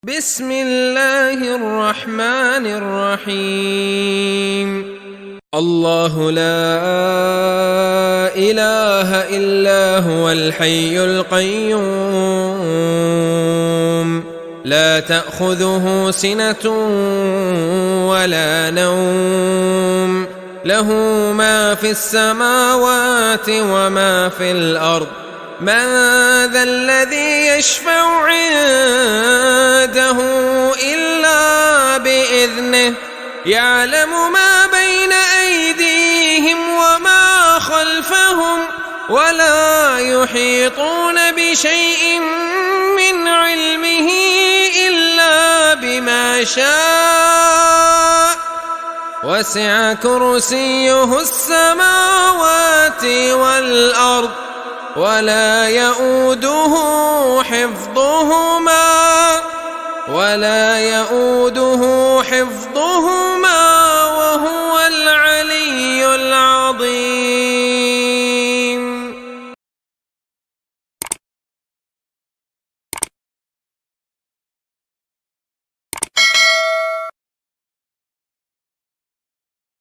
بسم الله الرحمن الرحيم. الله لا إله إلا هو الحي القيوم لا تأخذه سنة ولا نوم له ما في السماوات وما في الأرض من ذا الذي يشفع عنده إلا بإذنه يعلم ما بين أيديهم وما خلفهم ولا يحيطون بشيء من علمه إلا بما شاء وسع كرسيه السماوات والأرض ولا يؤوده حفظهما